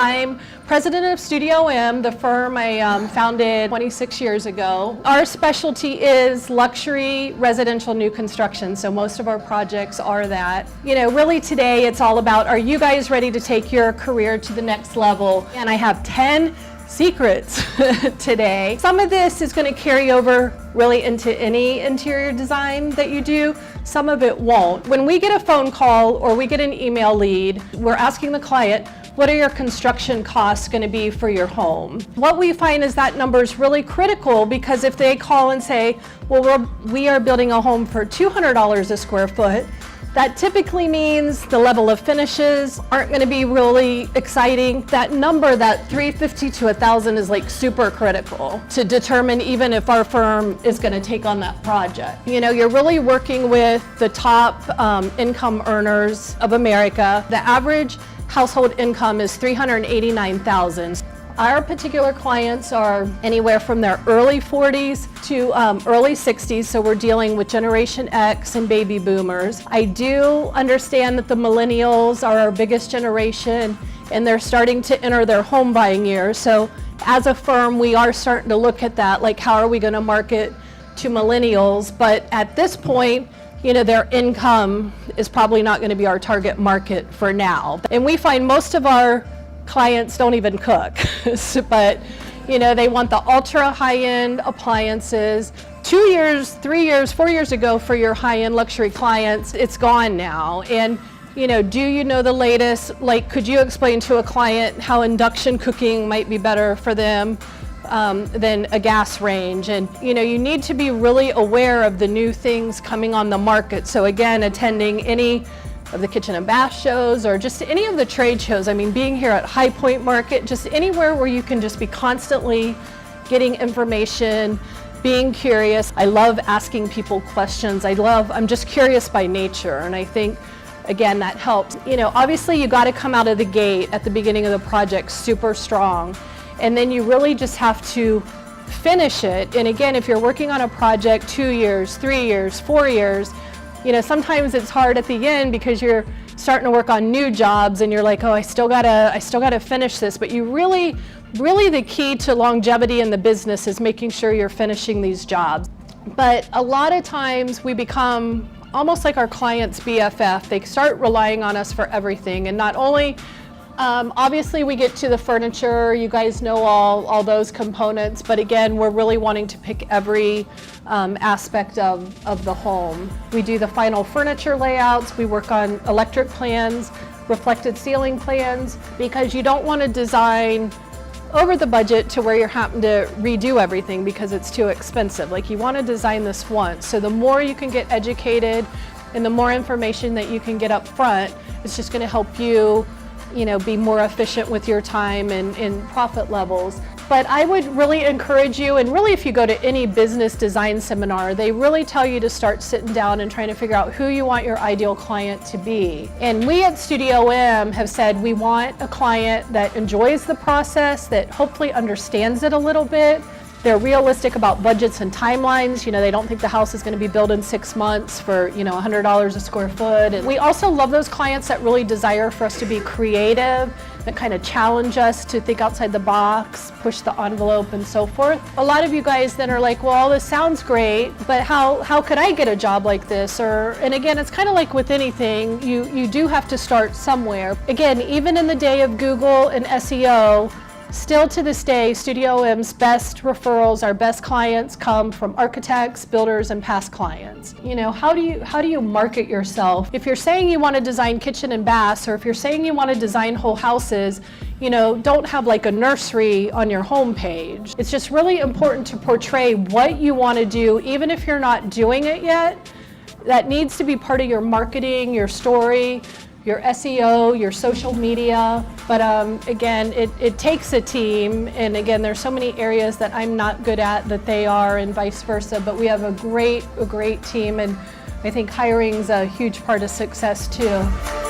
I'm president of Studio M, the firm I founded 26 years ago. Our specialty is luxury residential new construction, so most of our projects are that. You know, really today it's all about, are you guys ready to take your career to the next level? And I have 10 secrets today. Some of this is going to carry over really into any interior design that you do. Some of it won't. When we get a phone call or we get an email lead, we're asking the client, what are your construction costs going to be for your home? What we find is that number is really critical, because if they call and say, well, we are building a home for $200 a square foot, that typically means the level of finishes aren't going to be really exciting. That number, that $350 to $1,000, is like super critical to determine even if our firm is going to take on that project. You know, you're really working with the top income earners of America. The average household income is $389,000. Our particular clients are anywhere from their early 40s to early 60s, so we're dealing with Generation X and baby boomers. I do understand that the millennials are our biggest generation, and they're starting to enter their home buying years. So as a firm, we are starting to look at that, like how are we going to market to millennials? But at this point, you know, their income is probably not going to be our target market for now. And we find most of our clients don't even cook, but you know, they want the ultra high-end appliances. 2 years, 3 years, 4 years ago for your high-end luxury clients, it's gone now. And you know, do you know the latest? Like, could you explain to a client how induction cooking might be better for them than a gas range? And you know, you need to be really aware of the new things coming on the market. So again, attending any of the kitchen and bath shows, or just any of the trade shows. I mean, being here at High Point Market, just anywhere where you can just be constantly getting information, being curious. I love asking people questions. I'm just curious by nature, and I think, again, that helps. You know, obviously you got to come out of the gate at the beginning of the project super strong, and then you really just have to finish it. And again, if you're working on a project 2 years, 3 years, 4 years, you know, sometimes it's hard at the end because you're starting to work on new jobs and you're like, oh, I still gotta finish this. But you really the key to longevity in the business is making sure you're finishing these jobs. But a lot of times we become almost like our client's BFF. They start relying on us for everything, and not only obviously we get to the furniture, you guys know all those components, but again, we're really wanting to pick every aspect of the home. We do the final furniture layouts, we work on electric plans, reflected ceiling plans, because you don't want to design over the budget to where you're having to redo everything because it's too expensive. Like, you want to design this once. So the more you can get educated and the more information that you can get up front, it's just going to help you, you know, be more efficient with your time and profit levels. But I would really encourage you, and really if you go to any business design seminar, they really tell you to start sitting down and trying to figure out who you want your ideal client to be. And we at Studio M have said we want a client that enjoys the process, that hopefully understands it a little bit. They're realistic about budgets and timelines. You know, they don't think the house is going to be built in 6 months for, you know, $100 a square foot. And we also love those clients that really desire for us to be creative, that kind of challenge us to think outside the box, push the envelope, and so forth. A lot of you guys then are like, well, all this sounds great, but how could I get a job like this? And again, it's kind of like with anything, you do have to start somewhere. Again, even in the day of Google and SEO, still to this day, Studio M's best referrals, our best clients, come from architects, builders, and past clients. You know, how do you market yourself? If you're saying you want to design kitchen and baths, or if you're saying you want to design whole houses, you know, don't have like a nursery on your homepage. It's just really important to portray what you want to do, even if you're not doing it yet. That needs to be part of your marketing, your story, your SEO, your social media. But again, it takes a team, and again, there's so many areas that I'm not good at that they are, and vice versa, but we have a great team, and I think hiring's a huge part of success too.